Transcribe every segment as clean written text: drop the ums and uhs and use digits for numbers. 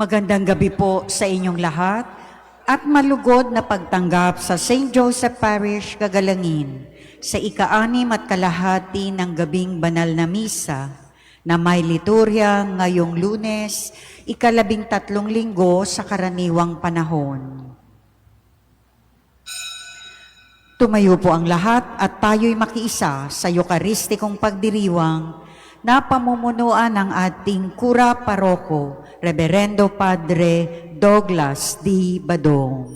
Magandang gabi po sa inyong lahat at malugod na pagtanggap sa St. Joseph Parish, Gagalangin sa ika-6 at kalahati ng gabing banal na misa na may liturya ngayong Lunes, ika-13 linggo sa karaniwang panahon. Tumayo po ang lahat at tayo'y makiisa sa Eucharistikong pagdiriwang na pamumunuan ng ating Kura Paroko, Reverendo Padre Douglas D. Badong.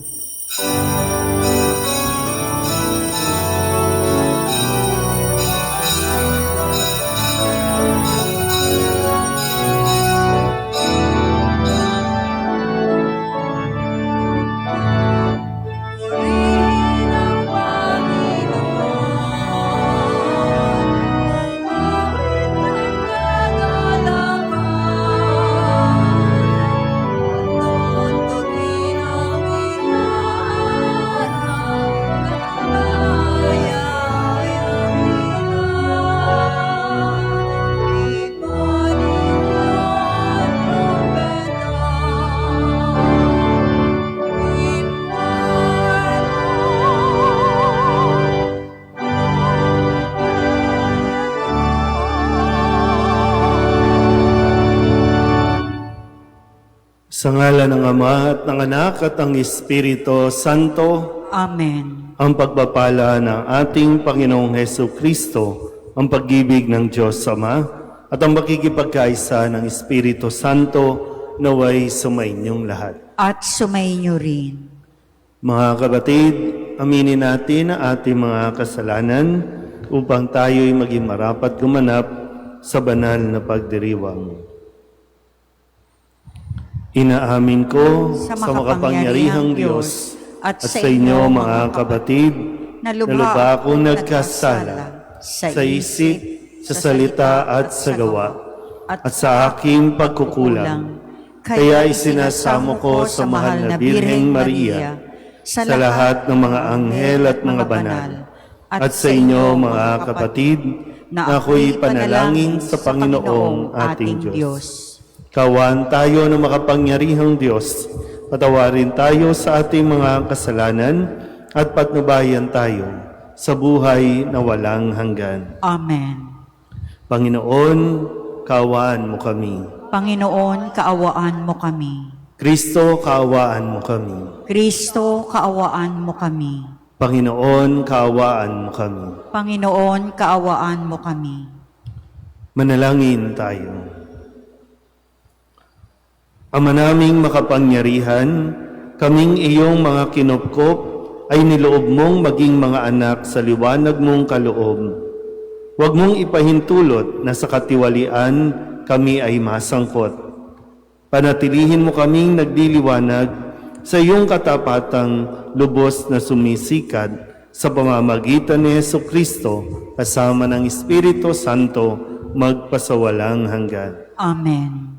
Sa ngalan ng Ama at ng Anak at ng Espiritu Santo. Amen. Ang pagpapala ng ating Panginoong Heso Kristo, ang pag-ibig ng Diyos Ama, at ang makikipagkaisa ng Espiritu Santo naway sumainyong lahat. At sumainyo rin. Mga kapatid, aminin natin ang ating mga kasalanan upang tayo'y maging marapat gumanap sa banal na pagdiriwang. Inaamin ko sa makapangyarihang Diyos at sa inyo mga kapatid na lubha akong nagkasala sa isip, sa salita at sa gawa at sa aking pagkukulang. Kaya isinasamo ko sa mahal na Birheng Maria, sa lahat ng mga anghel at mga banal, at sa inyo mga kapatid na ako'y panalangin sa Panginoong ating Diyos. Kawan tayo ng makapangyarihang Diyos, patawarin tayo sa ating mga kasalanan at patnubayan tayo sa buhay na walang hanggan. Amen. Panginoon, kaawaan mo kami. Panginoon, kaawaan mo kami. Kristo, kaawaan mo kami. Kristo, kaawaan mo kami. Panginoon, kaawaan mo kami. Panginoon, kaawaan mo kami. Manalangin tayo. Ama naming makapangyarihan, kaming iyong mga kinupkop ay niloob mong maging mga anak sa liwanag mong kaloob. Huwag mong ipahintulot na sa katiwalian kami ay masangkot. Panatilihin mo kaming nagdiliwanag sa iyong katapatang lubos na sumisikat sa pamamagitan ni Jesucristo kasama ng Espiritu Santo magpasawalang hanggan. Amen.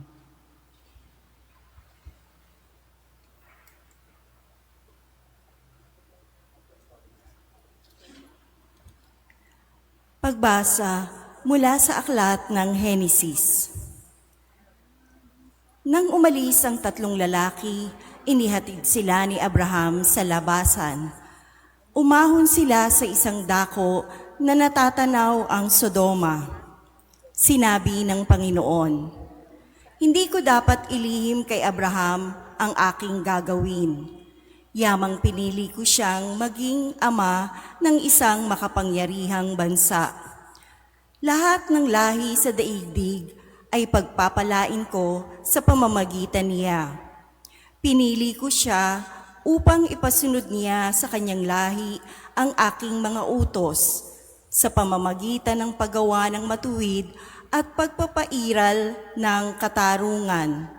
Pagbasa mula sa aklat ng Henesis. Nang umalis ang 3 lalaki, inihatid sila ni Abraham sa labasan. Umahon sila sa isang dako na natatanaw ang Sodoma. Sinabi ng Panginoon, "Hindi ko dapat ilihim kay Abraham ang aking gagawin. Yamang pinili ko siyang maging ama ng isang makapangyarihang bansa. Lahat ng lahi sa daigdig ay pagpapalain ko sa pamamagitan niya. Pinili ko siya upang ipasunod niya sa kanyang lahi ang aking mga utos sa pamamagitan ng paggawa ng matuwid at pagpapairal ng katarungan.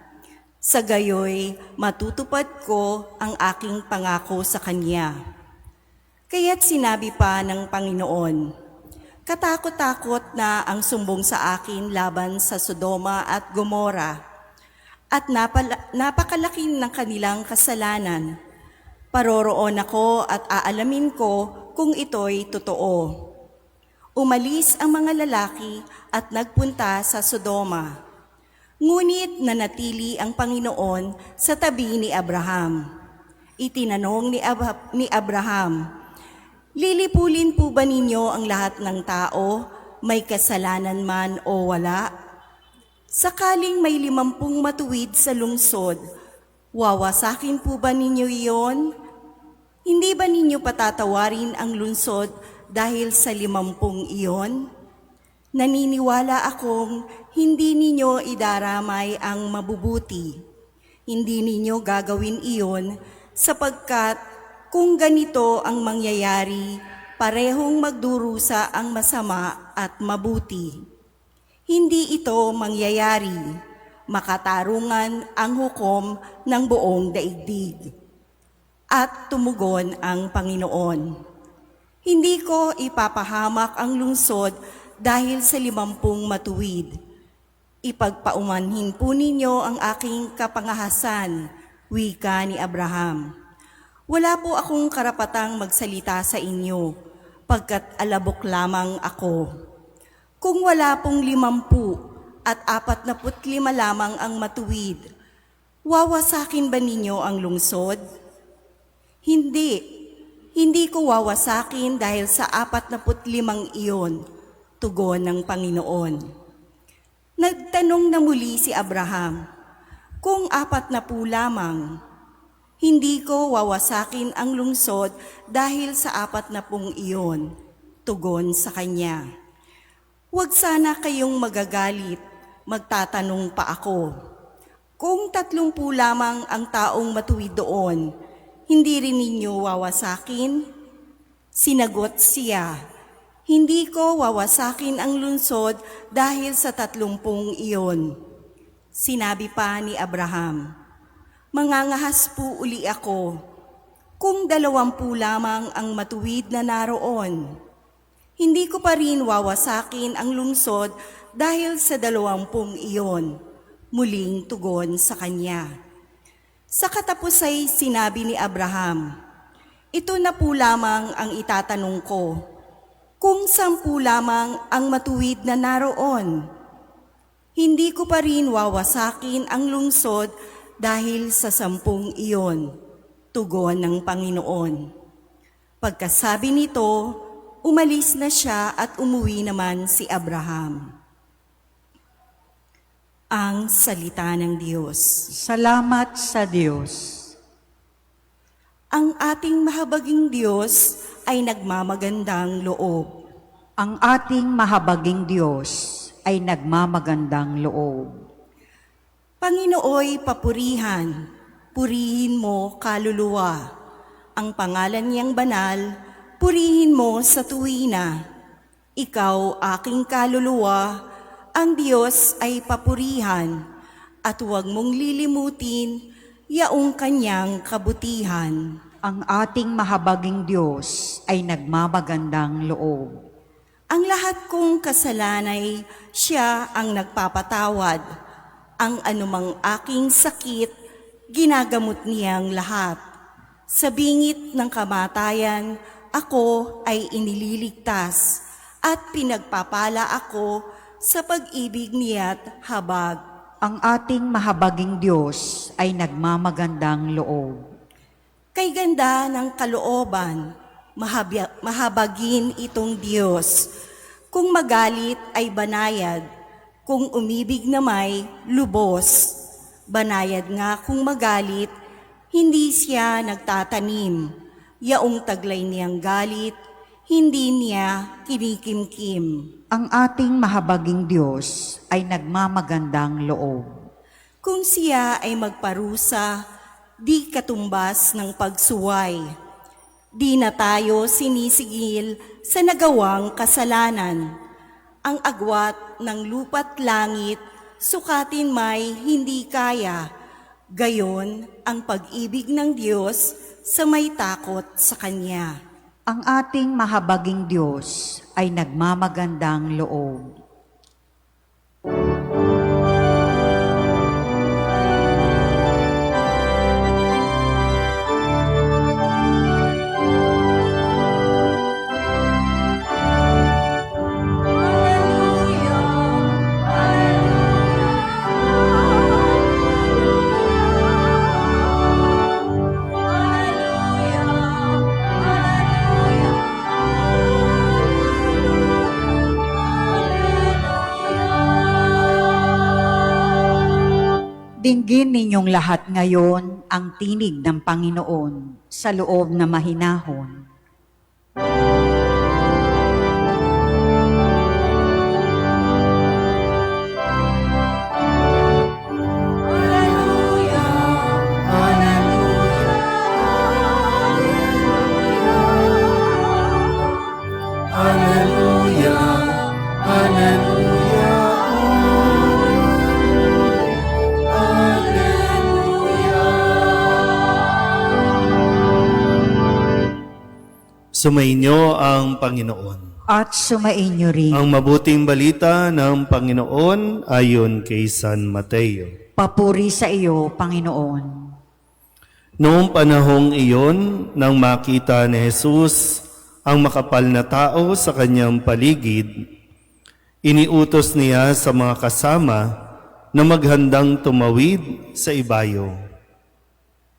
Sa gayoy, matutupad ko ang aking pangako sa kanya." Kaya't sinabi pa ng Panginoon, "Katakot-takot na ang sumbong sa akin laban sa Sodoma at Gomora, at napakalaki ng kanilang kasalanan. Paroroon ako at aalamin ko kung ito'y totoo." Umalis ang mga lalaki at nagpunta sa Sodoma. Ngunit nanatili ang Panginoon sa tabi ni Abraham. Itinanong ni Abraham, "Lilipulin po ba ninyo ang lahat ng tao, may kasalanan man o wala? Sakaling may 50 matuwid sa lungsod, wawasakin po ba ninyo iyon? Hindi ba ninyo patatawarin ang lungsod dahil sa 50 iyon? Naniniwala akong hindi ninyo idaramay ang mabubuti. Hindi ninyo gagawin iyon sapagkat kung ganito ang mangyayari, parehong magdurusa ang masama at mabuti. Hindi ito mangyayari, makatarungan ang hukom ng buong daigdig." At tumugon ang Panginoon, "Hindi ko ipapahamak ang lungsod dahil sa 50 matuwid. Ipagpaumanhin po ninyo ang aking kapangahasan," wika ni Abraham. "Wala po akong karapatang magsalita sa inyo, pagkat alabok lamang ako. Kung wala pong 50 at 45 lamang ang matuwid, wawasakin ba ninyo ang lungsod?" Hindi ko wawasakin dahil sa 45 iyon, tugon ng Panginoon. Nagtanong na muli si Abraham, "Kung 40 lamang, hindi ko wawasakin ang lungsod dahil sa 40 iyon," tugon sa kanya. "Huwag sana kayong magagalit, magtatanong pa ako. Kung 30 lamang ang taong matuwid doon, hindi rin ninyo wawasakin?" Sinagot siya, "Hindi ko wawasakin ang lungsod dahil sa 30 iyon." Sinabi pa ni Abraham, "Mangangahas po uli ako. Kung 20 lamang ang matuwid na naroon, hindi ko pa rin wawasakin ang lungsod dahil sa 20 iyon." Muling tugon sa kanya. Sa katapos ay sinabi ni Abraham, "Ito na po lamang ang itatanong ko. Kung 10 lamang ang matuwid na naroon, hindi ko pa rin wawasakin ang lungsod dahil sa 10 iyon," tugon ng Panginoon. Pagkasabi nito, umalis na siya at umuwi naman si Abraham. Ang salita ng Diyos. Salamat sa Diyos. Ang ating mahabaging Diyos ay nagmamagandang loob. Ang ating mahabaging Diyos ay nagmamagandang loob. Panginooy papurihan, purihin mo kaluluwa. Ang pangalan niyang banal, purihin mo sa tuwina. Ikaw aking kaluluwa, ang Diyos ay papurihan, at huwag mong lilimutin yaong kanyang kabutihan. Ang ating mahabaging Diyos ay nagmamagandang loob. Ang lahat kong kasalanay, siya ang nagpapatawad. Ang anumang aking sakit, ginagamot niyang lahat. Sa bingit ng kamatayan, ako ay inililigtas, at pinagpapala ako sa pag-ibig niya't habag. Ang ating mahabaging Diyos ay nagmamagandang loob. Kay ganda ng kalooban, mahabagin itong Diyos. Kung magalit ay banayad, kung umibig na may lubos. Banayad nga kung magalit, hindi siya nagtatanim. Yaong taglay niyang galit, hindi niya kinikimkim. Ang ating mahabaging Diyos ay nagmamagandang loob. Kung siya ay magparusa, di katumbas ng pagsuway. Di na tayo sinisigil sa nagawang kasalanan. Ang agwat ng lupa't langit, sukatin may hindi kaya. Gayon ang pag-ibig ng Diyos sa may takot sa Kanya. Ang ating mahabaging Diyos ay nagmamagandang loob. Dinggin ninyong lahat ngayon ang tinig ng Panginoon sa loob na mahinahon. Sumainyo ang Panginoon. At sumainyo rin. Ang mabuting balita ng Panginoon ayon kay San Mateo. Papuri sa iyo, Panginoon. Noong panahong iyon, nang makita ni Jesus ang makapal na tao sa kanyang paligid, iniutos niya sa mga kasama na maghandang tumawid sa ibayo.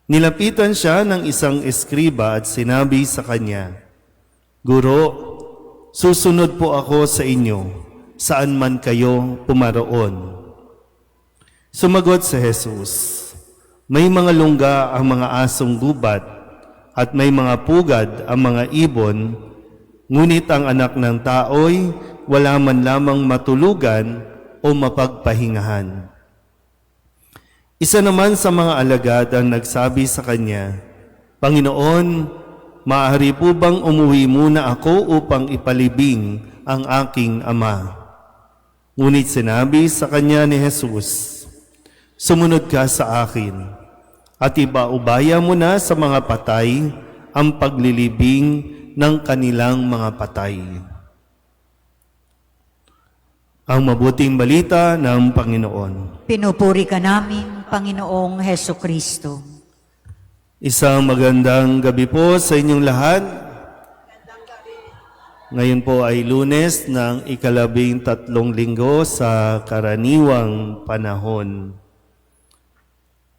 Nilapitan siya ng isang eskriba at sinabi sa kanya, "Guro, susunod po ako sa inyo, saan man kayo pumaroon." Sumagot si Jesus, "May mga lungga ang mga asong gubat at may mga pugad ang mga ibon, ngunit ang anak ng tao'y wala man lamang matulugan o mapagpahingahan." Isa naman sa mga alagad ang nagsabi sa kanya, "Panginoon, maaari po bang umuwi muna ako upang ipalibing ang aking ama?" Ngunit sinabi sa kanya ni Jesus, "Sumunod ka sa akin at ibaubaya mo na sa mga patay ang paglilibing ng kanilang mga patay." Ang mabuting balita ng Panginoon. Pinupuri ka namin, Panginoong Heso Kristo. Isang magandang gabi po sa inyong lahat. Ngayon po ay Lunes ng 13 linggo sa karaniwang panahon.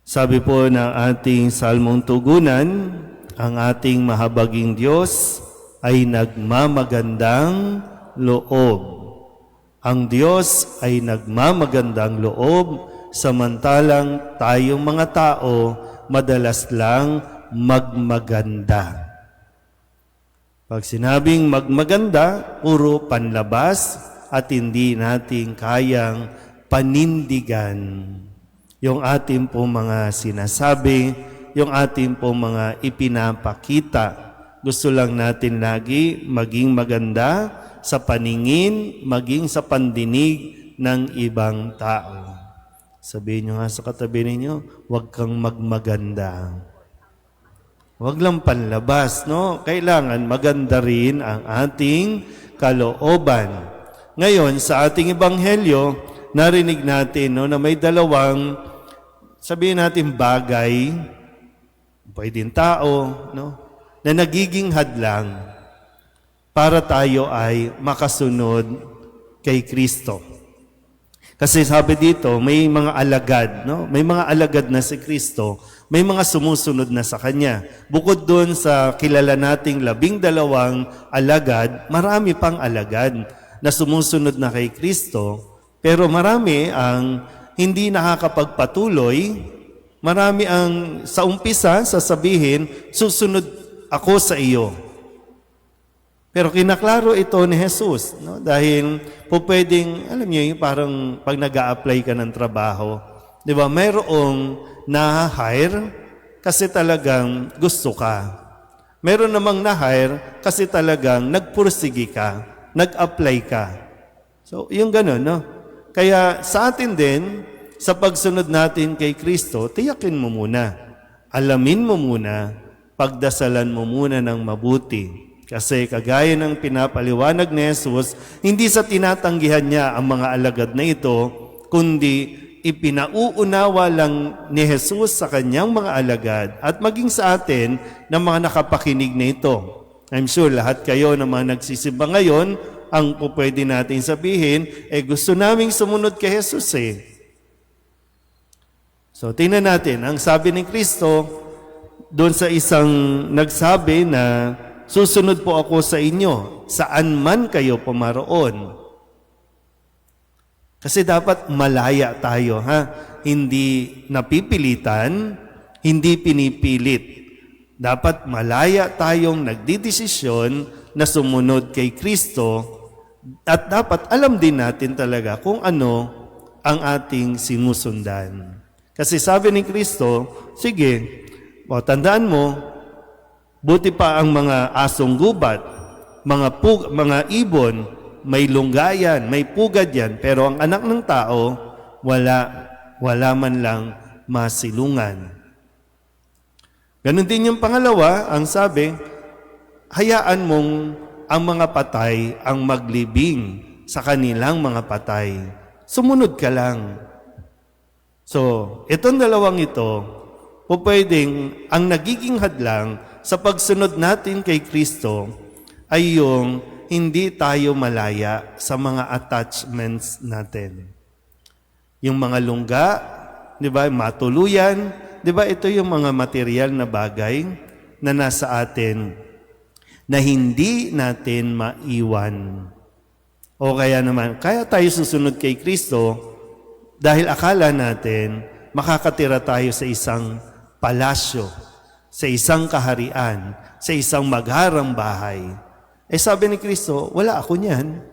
Sabi po ng ating salmong tugunan, ang ating mahabaging Diyos ay nagmamagandang loob. Ang Diyos ay nagmamagandang loob, samantalang tayong mga tao madalas lang magmaganda. Pag sinabing magmaganda, puro panlabas at hindi natin kayang panindigan yung ating po mga sinasabi, yung ating po mga ipinapakita. Gusto lang natin lagi maging maganda sa paningin, maging sa pandinig ng ibang tao. Sabihin nyo nga sa katabi ninyo, huwag kang magmaganda. Huwag lang panlabas, no? Kailangan maganda rin ang ating kalooban. Ngayon, sa ating ebanghelyo, narinig natin no, na may dalawang, sabihin natin bagay, pwedeng tao, no, na nagiging hadlang para tayo ay makasunod kay Kristo. Kasi sabi dito, may mga alagad, no? May mga alagad na si Kristo, may mga sumusunod na sa Kanya. Bukod doon sa kilala nating 12 alagad, marami pang alagad na sumusunod na kay Kristo, pero marami ang hindi nakakapagpatuloy, marami ang sa umpisa sasabihin, susunod ako sa iyo. Pero kinaklaro ito ni Jesus, no? Dahil po pwedeng, alam niyo, parang pag nag-a-apply ka ng trabaho, di ba, mayroong na-hire kasi talagang gusto ka. Meron namang na-hire kasi talagang nagpursigi ka, nag-apply ka. So, yung ganun, no? Kaya sa atin din, sa pagsunod natin kay Kristo, tiyakin mo muna, alamin mo muna, pagdasalan mo muna ng mabuti. Kasi kagaya ng pinapaliwanag ni Jesus, hindi sa tinatanggihan niya ang mga alagad na ito, kundi ipinauunawa lang ni Jesus sa kanyang mga alagad at maging sa atin ng mga nakapakinig na ito. I'm sure lahat kayo na mga nagsisimba ngayon, ang pwede natin sabihin, gusto naming sumunod kay Jesus eh. So tingnan natin, ang sabi ni Kristo, doon sa isang nagsabi na, susunod po ako sa inyo, saan man kayo pumaroon. Kasi dapat malaya tayo, ha? Hindi napipilitan, hindi pinipilit. Dapat malaya tayong nagdidesisyon na sumunod kay Kristo at dapat alam din natin talaga kung ano ang ating sinusundan. Kasi sabi ni Kristo, sige, tandaan mo, buti pa ang mga asong gubat, mga ibon, may lunggayan, may pugad yan, pero ang anak ng tao, wala man lang masilungan. Ganon din yung pangalawa, ang sabi, hayaan mong ang mga patay ang maglibing sa kanilang mga patay. Sumunod ka lang. So, itong dalawang ito, pwedeng ang nagiging hadlang sa pagsunod natin kay Kristo ay yung hindi tayo malaya sa mga attachments natin. Yung mga lungga, di ba, matuluyan, di ba, ito yung mga material na bagay na nasa atin na hindi natin maiwan. O kaya naman, kaya tayo susunod kay Kristo dahil akala natin makakatira tayo sa isang palasyo, sa isang kaharian, sa isang magharang bahay. Sabi ni Kristo, wala ako niyan.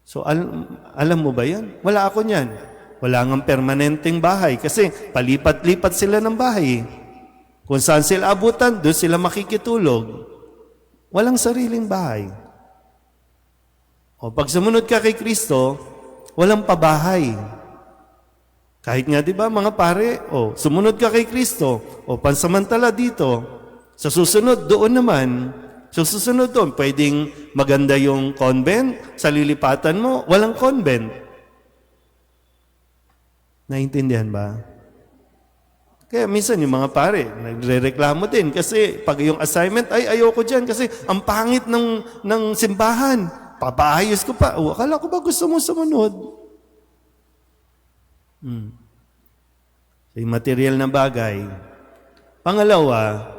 So, alam mo ba yan? Wala ako niyan. Wala ngang permanenteng bahay kasi palipat-lipat sila ng bahay. Kung saan sila abutan, doon sila makikitulog. Walang sariling bahay. O pag sumunod ka kay Kristo, walang pabahay. Kahit nga, di ba, mga pare, sumunod ka kay Kristo, pansamantala dito, sa susunod, doon naman, sa susunod doon, pwedeng maganda yung convent, sa lilipatan mo, walang convent. Naintindihan ba? Kaya minsan yung mga pare, nagre-reklamo din kasi pag yung assignment, ayoko dyan kasi ang pangit ng simbahan. Papaayos ko pa. Akala ko ba gusto mo sumunod? So, yung material na bagay. Pangalawa,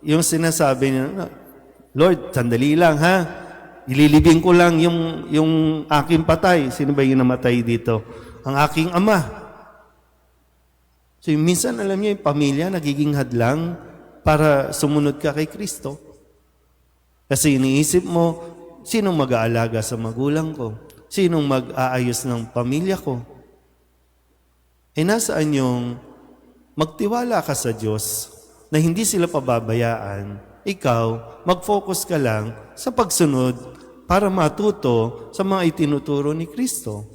yung sinasabi niya, Lord, sandali lang ha. Ililibing ko lang yung aking patay. Sino ba yung namatay dito? Ang aking ama. So, minsan, alam niyo, yung pamilya nagiging hadlang para sumunod ka kay Kristo. Kasi iniisip mo, sinong mag-aalaga sa magulang ko? Sinong mag-aayos ng pamilya ko? Nasaan yung magtiwala ka sa Diyos na hindi sila pababayaan, ikaw, mag-focus ka lang sa pagsunod para matuto sa mga itinuturo ni Kristo.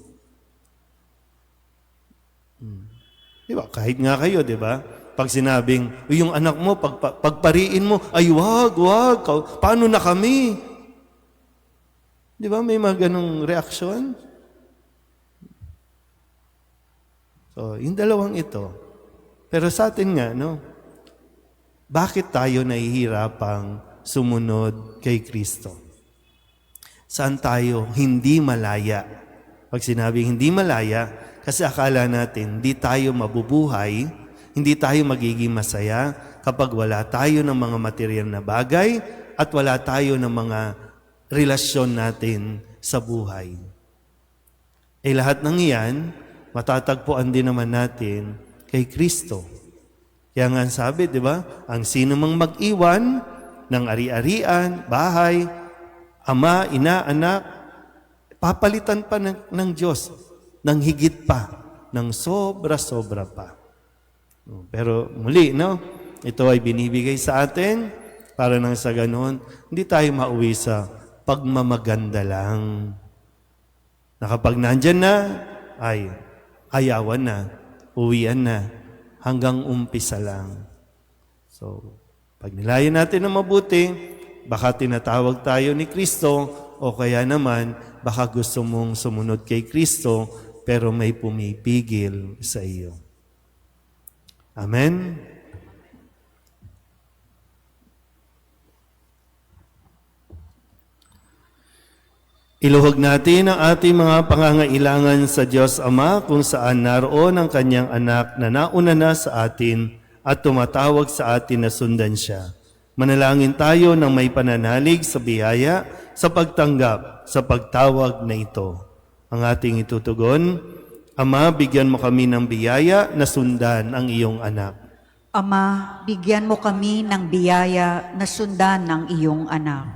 Di ba? Kahit nga kayo, di ba? Pag sinabing, yung anak mo, pagpariin mo, ay wag, paano na kami? Di ba? May mga ganong reaksyon. So, yung dalawang ito. Pero sa atin nga, no? Bakit tayo nahihirapang sumunod kay Kristo? Saan tayo hindi malaya? Pag sinabing hindi malaya, kasi akala natin, hindi tayo mabubuhay, hindi tayo magiging masaya kapag wala tayo ng mga material na bagay at wala tayo ng mga relasyon natin sa buhay. Lahat ng iyan, matatagpuan din naman natin kay Kristo. Kaya nga sabi, di ba, ang sino mang mag-iwan ng ari-arian, bahay, ama, ina, anak, papalitan pa ng Diyos, ng higit pa, ng sobra-sobra pa. Pero muli, no? Ito ay binibigay sa atin para nang sa ganon, hindi tayo mauwi sa pagmamaganda lang. Na kapag nandyan na, ay ayawan na, uwian na, hanggang umpisa lang. So, pag nilayan natin na mabuti, baka tinatawag tayo ni Kristo, o kaya naman, baka gusto mong sumunod kay Kristo, pero may pumipigil sa iyo. Amen? Iluhog natin ang ating mga pangangailangan sa Diyos Ama kung saan naroon ang kanyang anak na nauna na sa atin at tumatawag sa atin na sundan siya. Manalangin tayo ng may pananalig sa biyaya sa pagtanggap sa pagtawag na ito. Ang ating itutugon, Ama, bigyan mo kami ng biyaya na sundan ang iyong anak. Ama, bigyan mo kami ng biyaya na sundan ng iyong anak.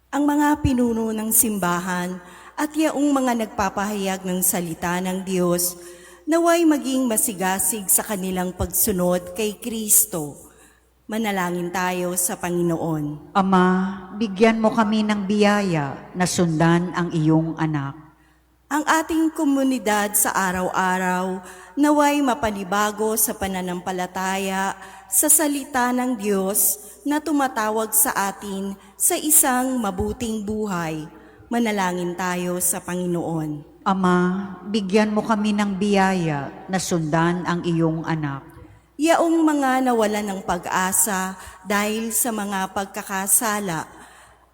Ang mga pinuno ng simbahan at yaong mga nagpapahayag ng salita ng Diyos, naway maging masigasig sa kanilang pagsunod kay Kristo. Manalangin tayo sa Panginoon. Ama, bigyan mo kami ng biyaya na sundan ang iyong anak. Ang ating komunidad sa araw-araw, naway mapanibago sa pananampalataya sa salita ng Diyos na tumatawag sa atin sa isang mabuting buhay. Manalangin tayo sa Panginoon. Ama, bigyan mo kami ng biyaya na sundan ang iyong anak. Yaong mga nawalan ng pag-asa dahil sa mga pagkakasala,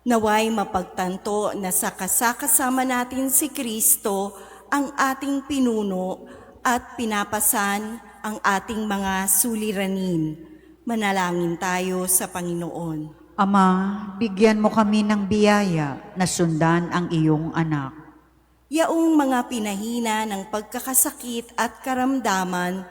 naway mapagtanto na sa kasakasama natin si Kristo ang ating pinuno at pinapasan ang ating mga suliranin. Manalangin tayo sa Panginoon. Ama, bigyan mo kami ng biyaya na sundan ang iyong anak. Yaong mga pinahina ng pagkakasakit at karamdaman,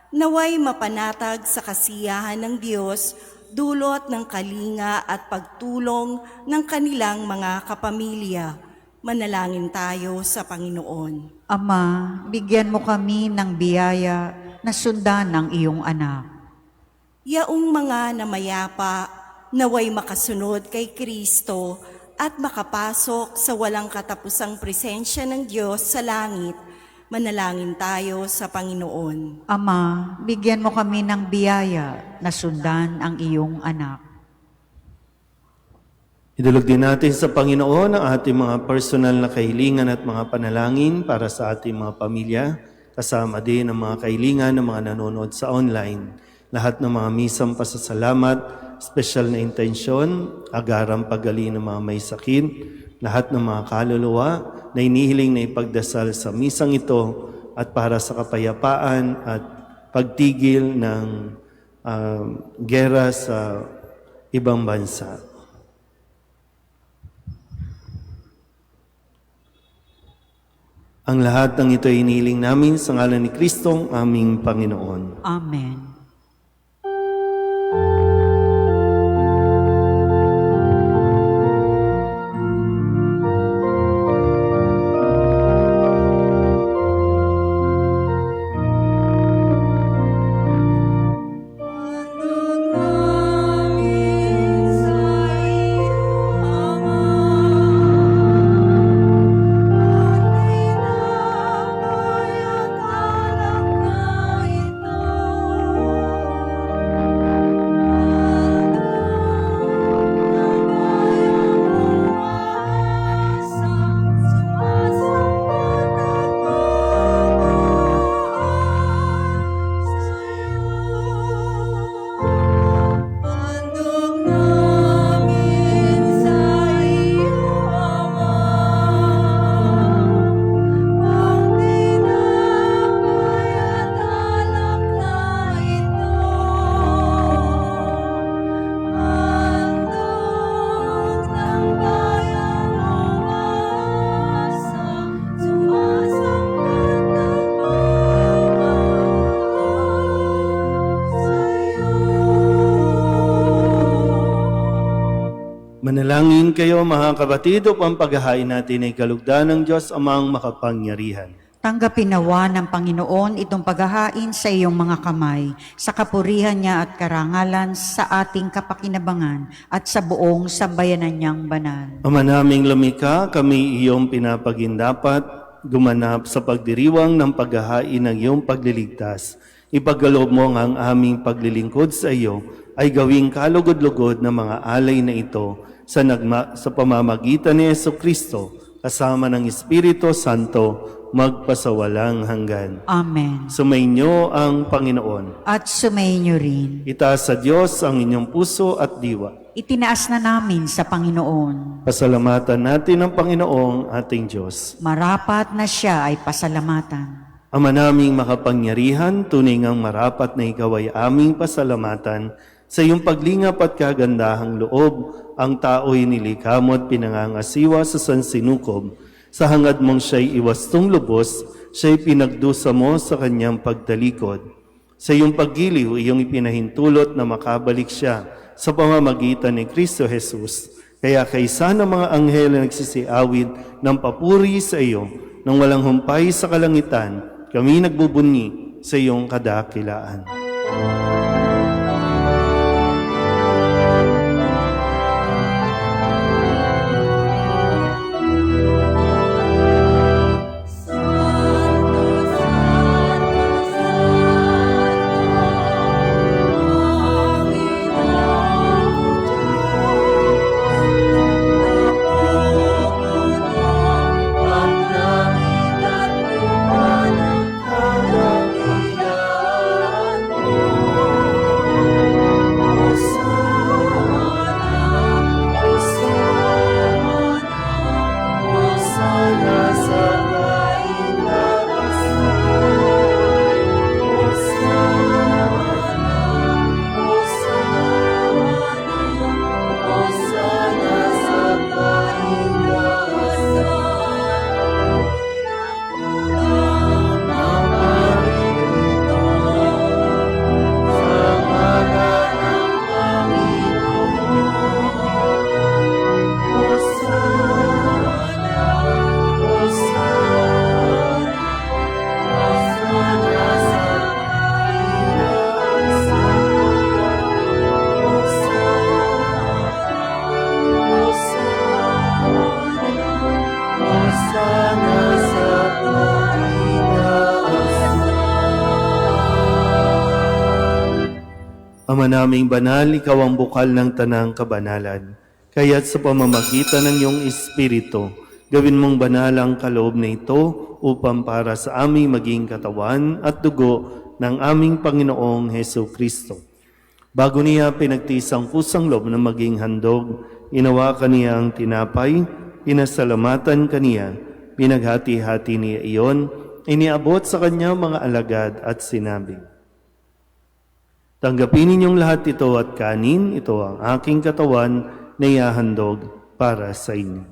naway mapanatag sa kasiyahan ng Diyos dulot ng kalinga at pagtulong ng kanilang mga kapamilya. Manalangin tayo sa Panginoon. Ama, bigyan mo kami ng biyaya na sundan ang iyong anak. Yaong mga namayapa, naway makasunod kay Kristo at makapasok sa walang katapusang presensya ng Diyos sa langit. Manalangin tayo sa Panginoon. Ama, bigyan mo kami ng biyaya na sundan ang iyong anak. Idulog din natin sa Panginoon ang ating mga personal na kahilingan at mga panalangin para sa ating mga pamilya, kasama din ang mga kahilingan ng mga nanonood sa online. Lahat ng mga misang pasasalamat, special na intensyon, agarang pagaling ng mga may sakit, lahat ng mga kaluluwa na inihiling na ipagdasal sa misang ito at para sa kapayapaan at pagtigil ng gera sa ibang bansa. Ang lahat ng ito ay inihiling namin sa ngalan ni Kristong aming Panginoon. Amen. Manalangin kayo mga kapatid upang paghahain natin ay kalugdan ng Diyos amang makapangyarihan. Tanggapin nawa ng Panginoon itong paghahain sa iyong mga kamay, sa kapurihan niya at karangalan sa ating kapakinabangan at sa buong sambayanan niyang banal. Ama naming lumikha, kami iyong pinapagindapat, gumanap sa pagdiriwang ng paghahain ng iyong pagliligtas. Ipagkaloob mo ang aming paglilingkod sa iyo ay gawing kalugod-lugod na mga alay na ito sa pamamagitan ni Jesucristo kasama ng Espiritu Santo magpasawalang hanggan. Amen. Sumainyo ang Panginoon. At sumainyo rin. Itaas sa Diyos ang inyong puso at diwa. Itinaas na namin sa Panginoon. Pasalamatan natin ang Panginoong ating Diyos. Marapat na siya ay pasalamatan. Ama naming makapangyarihan, tunay ngang marapat na ikaw ay aming pasalamatan. Sa iyong paglingap at kagandahang loob, ang tao'y nilikha mo at pinangangasiwa sa sansinukob. Sa hangad mong siya'y iwastong lubos, siya'y pinagdusa mo sa kanyang pagtalikod. Sa iyong paggiliw, iyong ipinahintulot na makabalik siya sa pamamagitan ni Kristo Jesus. Kaya kaysa ng mga anghel na nagsisiawit ng papuri sa iyo, nang walang humpay sa kalangitan, kami nagbubunyi sa iyong kadakilaan. Ama naming banal, ikaw ang bukal ng tanang kabanalan. Kaya't sa pamamagitan ng iyong Espiritu, gawin mong banal ang kaloob na ito upang para sa aming maging katawan at dugo ng aming Panginoong Heso Kristo. Bago niya pinagtiis ang kusang loob na maging handog, inawakan niya ang tinapay, pinasalamatan kaniya, pinaghati-hati niya iyon, iniabot sa kanya mga alagad at sinabi, tanggapin ninyong lahat ito at kanin, ito ang aking katawan na ihahandog para sa inyo.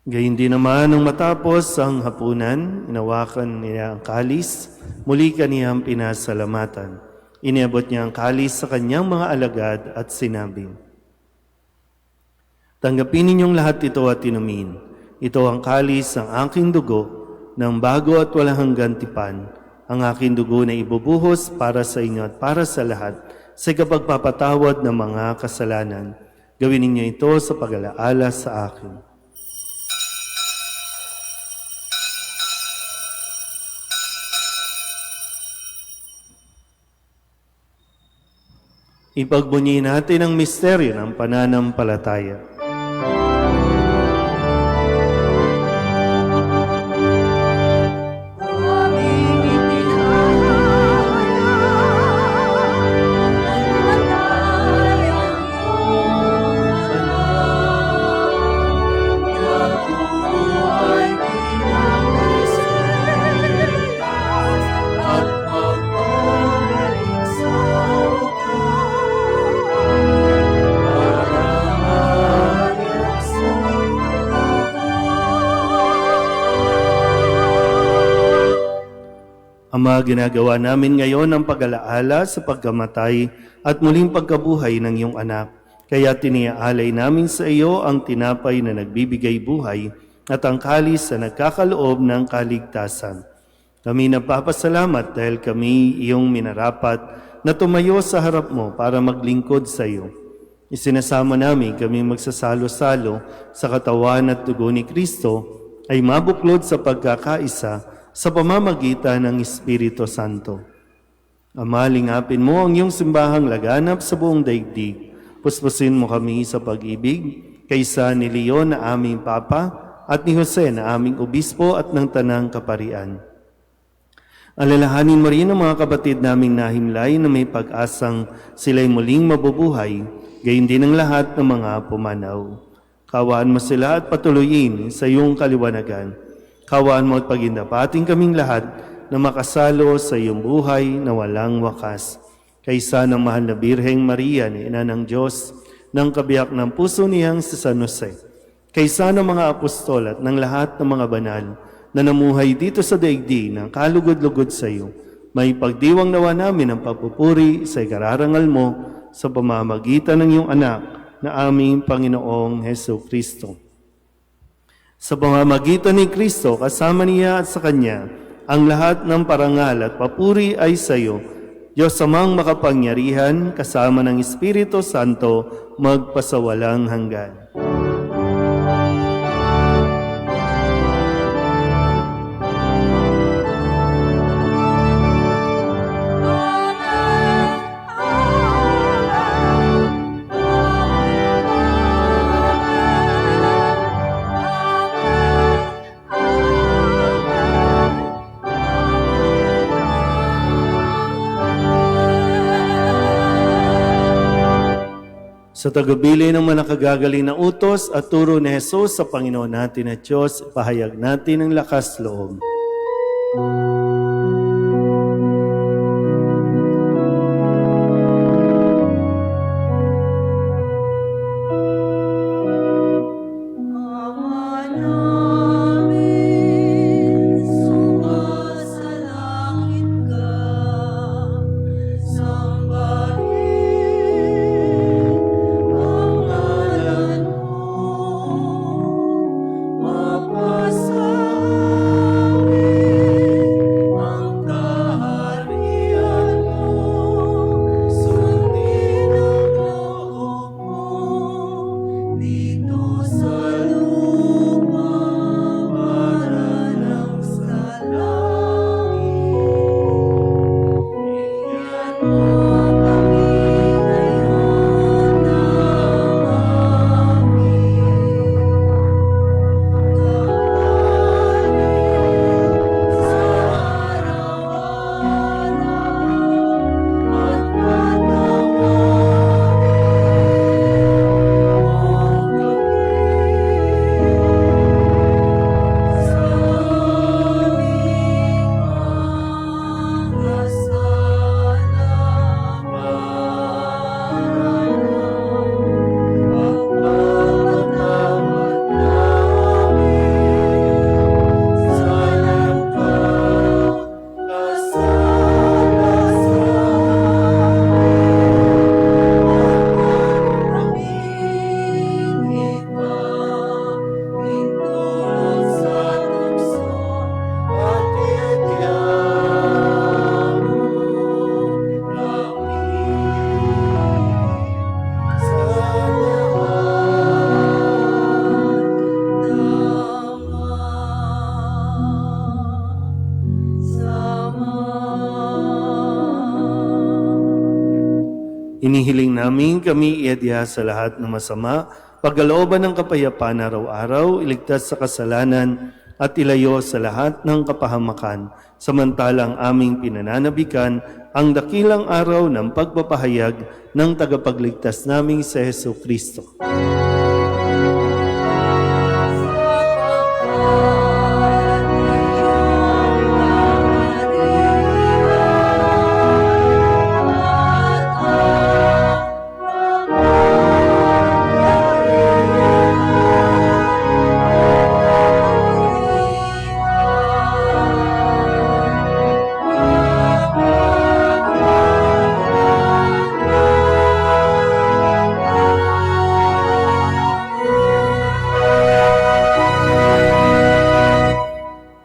Gayun din naman nung matapos ang hapunan, inawakan niya ang kalis, muli kaniyang pinasalamatan. Iniabot niya ang kalis sa kanyang mga alagad at sinabi, tanggapin ninyong lahat ito at inumin. Ito ang kalis ng aking dugo, ng bago at walang hanggang tipan, ang aking dugo na ibubuhos para sa inyo at para sa lahat, sa kapagpapatawad ng mga kasalanan. Gawin ninyo ito sa pag-alaala sa akin. Ipagbunyi natin ang misteryo ng pananampalataya. Ama, ginagawa namin ngayon ang pag-alaala sa pagkamatay at muling pagkabuhay ng iyong anak. Kaya tiniaalay namin sa iyo ang tinapay na nagbibigay buhay at ang kalis na nagkakaloob ng kaligtasan. Kami nagpapasalamat dahil kami iyong minarapat na tumayo sa harap mo para maglingkod sa iyo. Isinasama namin kami magsasalo-salo sa katawan at dugo ni Kristo ay mabuklod sa pagkakaisa sa pamamagitan ng Espiritu Santo. Ama, lingapin mo ang iyong simbahang laganap sa buong daigdig. Puspusin mo kami sa pag-ibig, kaysa ni Leon na aming Papa at ni Jose na aming Obispo at ng Tanang Kaparian. Alalahanin mo rin ang mga kapatid naming nahimlay na may pag-asang sila'y muling mabubuhay, gayon din ang lahat ng mga pumanaw. Kawaan mo sila at patuloyin sa iyong kaliwanagan. Kawaan mo at pagindapating kaming lahat na makasalo sa iyong buhay na walang wakas. Kaysa ng mahal na Birheng Maria, ni Ina ng Diyos, ng kabiyak ng puso niyang si San Jose, kaysa ng mga apostol at ng lahat ng mga banal na namuhay dito sa daigdig ng kalugod-lugod sa iyo, may pagdiwang nawa namin ang papupuri sa ikararangal mo sa pamamagitan ng iyong anak na aming Panginoong Heso Kristo. Sa pamamagitan ni Kristo, kasama niya at sa Kanya, ang lahat ng parangal at papuri ay sa iyo, Diyos amang makapangyarihan, kasama ng Espiritu Santo, magpasawalang hanggan. Sa tagabili ng mga nakagagaling na utos at turo ni Jesus sa Panginoon natin at Diyos, pahayag natin ang lakas loob. Inihiling namin kami iadya sa lahat ng masama, pagkalooban ng kapayapaan araw-araw, iligtas sa kasalanan at ilayo sa lahat ng kapahamakan, samantalang aming pinananabikan ang dakilang araw ng pagpapahayag ng tagapagligtas naming si Heso Kristo.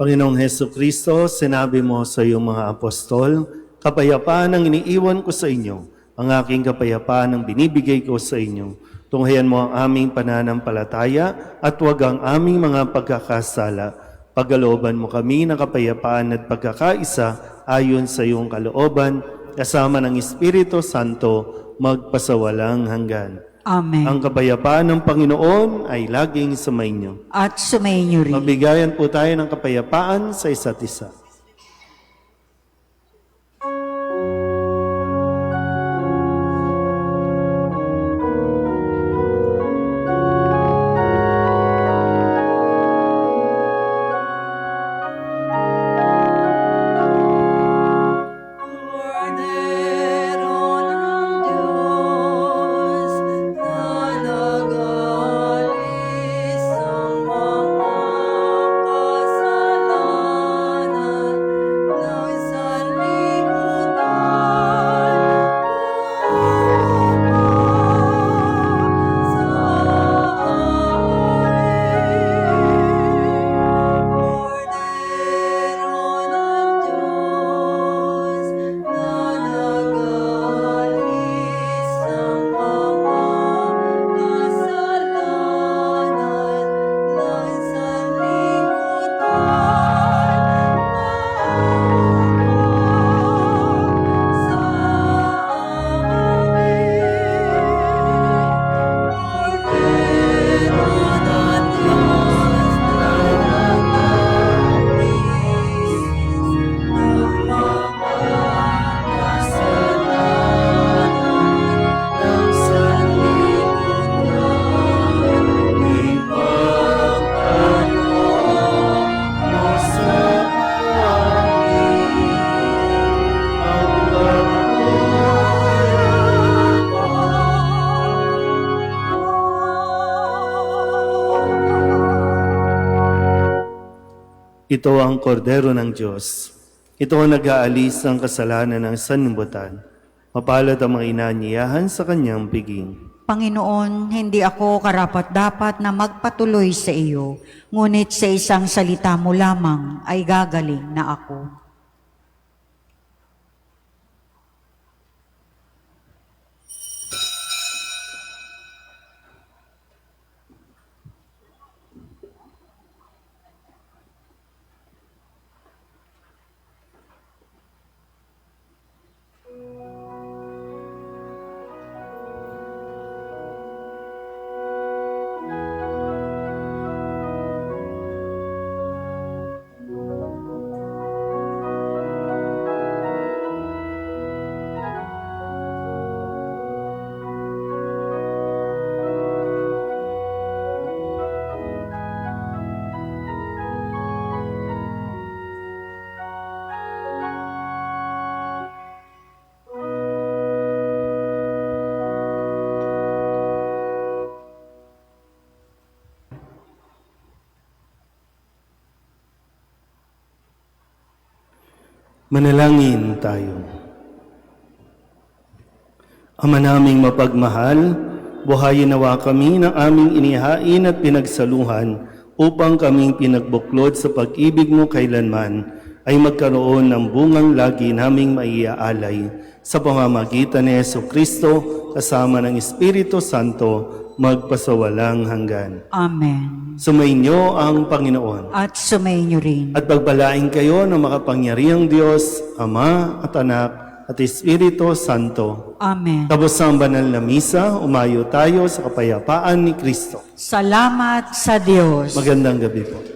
Panginoong Heso Kristo, sinabi mo sa iyong mga apostol, kapayapaan ang iniiwan ko sa inyo, ang aking kapayapaan ang binibigay ko sa inyo. Tunghayan mo ang aming pananampalataya at huwag ang aming mga pagkakasala. Pagkalooban mo kami ng kapayapaan at pagkakaisa ayon sa iyong kalooban, kasama ng Espiritu Santo, magpasawalang hanggan. Amen. Ang kapayapaan ng Panginoon ay laging sumainyo. At sumainyo rin. Mabigayan po tayo ng kapayapaan sa isa't isa. Ito ang kordero ng Diyos. Ito ang nag-aalis ng kasalanan ng sanlibutan. Mapalad ang mga inanyayahan sa kanyang piging. Panginoon, hindi ako karapat-dapat na magpatuloy sa iyo, ngunit sa isang salita mo lamang ay gagaling na ako. Manalangin tayo. Ama naming mapagmahal, buhayin nawa kami ng aming inihain at pinagsaluhan upang kaming pinagbuklod sa pag-ibig mo kailanman ay magkaroon ng bungang lagi naming maiaalay sa pamamagitan ni Jesucristo kasama ng Espiritu Santo magpasawalang hanggan. Amen. Sumainyo ang Panginoon. At sumainyo rin. At pagbalain kayo ng makapangyarihang Diyos, Ama at Anak at Espiritu Santo. Amen. Tapos ang banal na misa, umayo tayo sa kapayapaan ni Kristo. Salamat sa Diyos. Magandang gabi po.